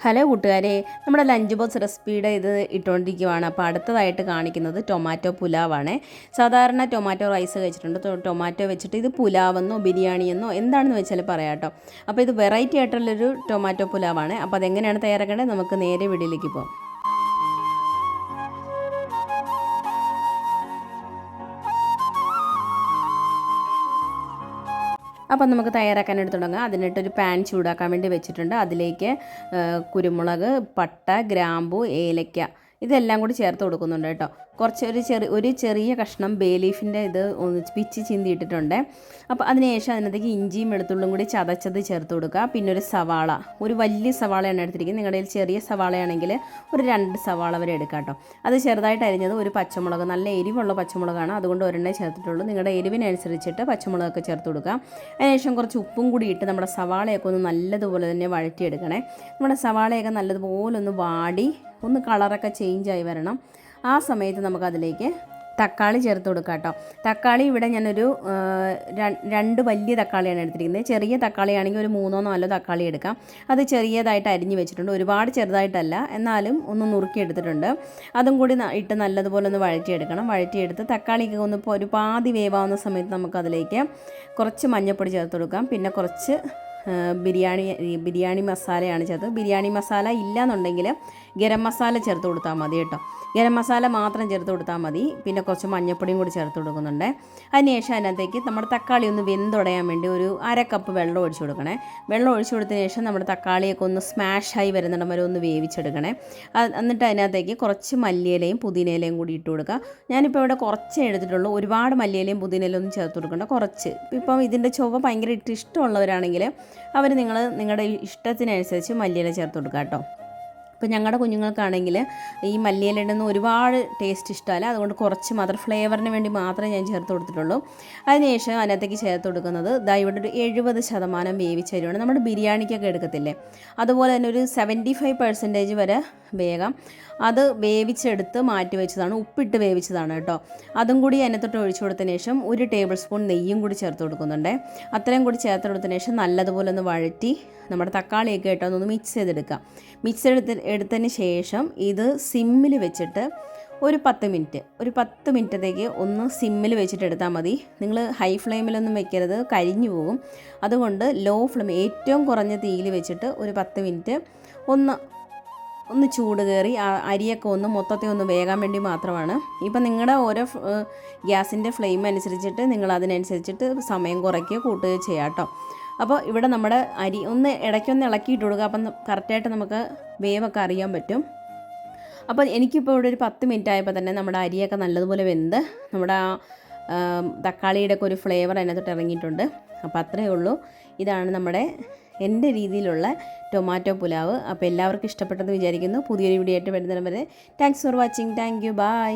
Hello കൂട്ടുകാരെ, നമ്മുടെ lunch box റെസിപ്പിയുടെ ഇത് ഇട്ടുകൊണ്ടിരിക്കുവാണ്. അപ്പോൾ അടുത്തതായിട്ട് കാണിക്കുന്നത് ടൊമാറ്റോ പുലാവാണ്. സാധാരണ ടൊമാറ്റോ റൈസ് കഴിച്ചിട്ടുണ്ട്. ടൊമാറ്റോ വെച്ചിട്ട് ഇത് പുലാവെന്നോ ബിരിയാണിയെന്നോ എന്താണെന്ന് വെച്ചാൽ പറയാം കേട്ടോ. അപ്പോൾ ഇത് വെറൈറ്റി ആയിട്ടുള്ളൊരു ടൊമാറ്റോ പുലാവാണ്. അപ്പോൾ അതെങ്ങനെയാണ് തയ്യാറാക്കേണ്ടത് നമുക്ക് നേരെ വീഡിയോയിലേക്ക് പോകാം. അപ്പം നമുക്ക് തയ്യാറാക്കാനായിട്ട് തുടങ്ങാം. അതിനായിട്ടൊരു പാൻ ചൂടാക്കാൻ വേണ്ടി വെച്ചിട്ടുണ്ട്. അതിലേക്ക് കുരുമുളക്, പട്ട, ഗ്രാമ്പു, ഏലക്ക ഇതെല്ലാം കൂടി ചേർത്ത് കൊടുക്കുന്നുണ്ട് കേട്ടോ. ഒരു ചെറിയ കഷ്ണം ബേ ലീഫിൻ്റെ ഇത് പിച്ചി ചിന്തിയിട്ടിട്ടുണ്ട്. അപ്പോൾ അതിനുശേഷം അതിനകത്തേക്ക് ഇഞ്ചിയും വെളുത്തുള്ളും കൂടി ചതച്ചത് ചേർത്ത് കൊടുക്കുക. പിന്നെ ഒരു സവാള, ഒരു വലിയ സവാളയാണ് എടുത്തിരിക്കുന്നത്. നിങ്ങളുടെ കയ്യിൽ ചെറിയ സവാളയാണെങ്കിൽ ഒരു 2 സവാള വരെ എടുക്കാം കേട്ടോ. അത് ചെറുതായിട്ട് അരിഞ്ഞത്, ഒരു പച്ചമുളക്, നല്ല എരിവുള്ള പച്ചമുളകാണ്, അതുകൊണ്ട് ഒരെണ്ണേ ചേർത്തിട്ടുള്ളൂ. നിങ്ങളുടെ എരിവിനനുസരിച്ചിട്ട് പച്ചമുളകൊക്കെ ചേർത്ത് കൊടുക്കാം. അതിനുശേഷം കുറച്ച് ഉപ്പും കൂടി ഇട്ട് നമ്മുടെ സവാളയൊക്കെ ഒന്ന് നല്ലതുപോലെ തന്നെ വഴറ്റിയെടുക്കണേ. നമ്മുടെ സവാളയൊക്കെ നല്ലതുപോലെ ഒന്ന് വാടി ഒന്ന് കളറൊക്കെ ചേഞ്ചായി വരണം. ആ സമയത്ത് നമുക്കതിലേക്ക് തക്കാളി ചേർത്ത് കൊടുക്കാം കേട്ടോ. തക്കാളി ഇവിടെ ഞാനൊരു 2 വലിയ തക്കാളിയാണ് എടുത്തിരിക്കുന്നത്. ചെറിയ തക്കാളിയാണെങ്കിൽ ഒരു 3-4 തക്കാളി എടുക്കാം. അത് ചെറിയതായിട്ട് അരിഞ്ഞ് വെച്ചിട്ടുണ്ട്. ഒരുപാട് ചെറുതായിട്ടല്ല, എന്നാലും ഒന്ന് നുറുക്കി എടുത്തിട്ടുണ്ട്. അതും കൂടി ഇട്ട് നല്ലതുപോലെ ഒന്ന് വഴറ്റിയെടുക്കണം. വഴറ്റിയെടുത്ത് തക്കാളിക്ക് ഒന്ന് ഇപ്പോൾ ഒരു പാതി വേവാവുന്ന സമയത്ത് നമുക്കതിലേക്ക് കുറച്ച് മഞ്ഞൾപ്പൊടി ചേർത്ത് കൊടുക്കാം. പിന്നെ കുറച്ച് ബിരിയാണി മസാലയാണ് ചേർത്തത്. ബിരിയാണി മസാല ഇല്ലയെന്നുണ്ടെങ്കിൽ ഗരം മസാല ചേർത്ത് കൊടുത്താൽ മതി കേട്ടോ. ഗരം മസാല മാത്രം ചേർത്ത് കൊടുത്താൽ മതി. പിന്നെ കുറച്ച് മഞ്ഞൾപ്പൊടിയും കൂടി ചേർത്ത് കൊടുക്കുന്നുണ്ട്. അതിനുശേഷം അതിനകത്തേക്ക് നമ്മുടെ തക്കാളി ഒന്ന് വെന്തുടയാൻ വേണ്ടി ഒരു 1/2 കപ്പ് വെള്ളം ഒഴിച്ചു കൊടുക്കണേ. വെള്ളം ഒഴിച്ചു കൊടുത്തതിന് ശേഷം നമ്മുടെ തക്കാളിയൊക്കെ ഒന്ന് സ്മാഷായി വരുന്നിടം വരെ ഒന്ന് വേവിച്ചെടുക്കണേ. എന്നിട്ട് അതിനകത്തേക്ക് കുറച്ച് മല്ലിയിലയും പുതിനയിലയും കൂടി ഇട്ട് കൊടുക്കുക. ഞാനിപ്പോൾ ഇവിടെ കുറച്ചേ എടുത്തിട്ടുള്ളൂ. ഒരുപാട് മല്ലിയിലയും പുതിനയിലയും ഒന്നും ചേർത്ത് കൊടുക്കണ്ട, കുറച്ച്. ഇപ്പം ഇതിൻ്റെ ചുവ ഭയങ്കര ഇഷ്ടമുള്ളവരാണെങ്കിൽ അവർ നിങ്ങളുടെ ഇഷ്ടത്തിനനുസരിച്ച് മല്ലിയില ചേർത്ത് കൊടുക്കുക കേട്ടോ. ഇപ്പോൾ ഞങ്ങളുടെ കുഞ്ഞുങ്ങൾക്കാണെങ്കിൽ ഈ മല്ലിയിലയുടെ ഒന്നും ഒരുപാട് ടേസ്റ്റ് ഇഷ്ടമല്ല, അതുകൊണ്ട് കുറച്ച് മാത്രം ഫ്ലേവറിന് വേണ്ടി മാത്രമേ ഞാൻ ചേർത്ത് കൊടുത്തിട്ടുള്ളൂ. അതിനുശേഷം അതിനകത്തേക്ക് ചേർത്ത് കൊടുക്കുന്നത് ഇവിടെ ഒരു 70% വേവിച്ച അരിയാണ്. നമ്മുടെ ബിരിയാണിക്കൊക്കെ എടുക്കത്തില്ലേ, അതുപോലെ തന്നെ ഒരു 75% വരെ വേഗം അത് വേവിച്ചെടുത്ത് മാറ്റി വെച്ചതാണ്, ഉപ്പിട്ട് വേവിച്ചതാണ് കേട്ടോ. അതും കൂടി അതിനകത്തോട്ട് ഒഴിച്ചു കൊടുത്തതിന് ശേഷം 1 ടേബിൾ സ്പൂൺ നെയ്യും കൂടി ചേർത്ത് കൊടുക്കുന്നുണ്ട്. അത്രയും കൂടി ചേർത്ത് കൊടുത്തതിന് ശേഷം നല്ലതുപോലെ ഒന്ന് വഴറ്റി നമ്മുടെ തക്കാളിയൊക്കെ ഇട്ട് ഒന്ന് മിക്സ് ചെയ്തെടുക്കാം. മിക്സ് എടുത്തതിന് ശേഷം ഇത് സിമ്മിൽ വെച്ചിട്ട് ഒരു 10 മിനിറ്റത്തേക്ക് ഒന്ന് സിമ്മിൽ വെച്ചിട്ട് എടുത്താൽ മതി. നിങ്ങൾ ഹൈ ഫ്ലെയിമിലൊന്നും വെക്കരുത്, കരിഞ്ഞു പോകും. അതുകൊണ്ട് ലോ ഫ്ലെയിം, ഏറ്റവും കുറഞ്ഞ തീയിൽ വെച്ചിട്ട് ഒരു 10 മിനിറ്റ് ഒന്ന് ചൂട് കയറി അരിയൊക്കെ ഒന്ന് മൊത്തത്തിൽ ഒന്ന് വേകാൻ വേണ്ടി മാത്രമാണ്. ഇപ്പം നിങ്ങളുടെ ഓരോ ഗ്യാസിൻ്റെ ഫ്ലെയിം അനുസരിച്ചിട്ട് നിങ്ങൾ അതിനനുസരിച്ചിട്ട് സമയം കുറയ്ക്കുകയോ കൂട്ടുകയോ ചെയ്യാം കേട്ടോ. അപ്പോൾ ഇവിടെ നമ്മുടെ അരി ഒന്ന് ഇടയ്ക്കൊന്ന് ഇളക്കിയിട്ട് കൊടുക്കുക. അപ്പം കറക്റ്റായിട്ട് നമുക്ക് വേവൊക്കെ അറിയാൻ പറ്റും. അപ്പോൾ എനിക്കിപ്പോൾ ഇവിടെ ഒരു 10 മിനിറ്റ് ആയപ്പോൾ തന്നെ നമ്മുടെ അരിയൊക്കെ നല്ലതുപോലെ വെന്ത് നമ്മുടെ തക്കാളിയുടെ ഒക്കെ ഒരു ഫ്ലേവർ അതിനകത്തോട്ട് ഇറങ്ങിയിട്ടുണ്ട്. അപ്പോൾ അത്രയേ ഉള്ളൂ. ഇതാണ് എൻ്റെ രീതിയിലുള്ള ടൊമാറ്റോ പുലാവ്. അപ്പോൾ എല്ലാവർക്കും ഇഷ്ടപ്പെട്ടെന്ന് വിചാരിക്കുന്നു. പുതിയൊരു വീഡിയോ ആയിട്ട് വരുന്നവരെ thanks for watching. Thank you. By.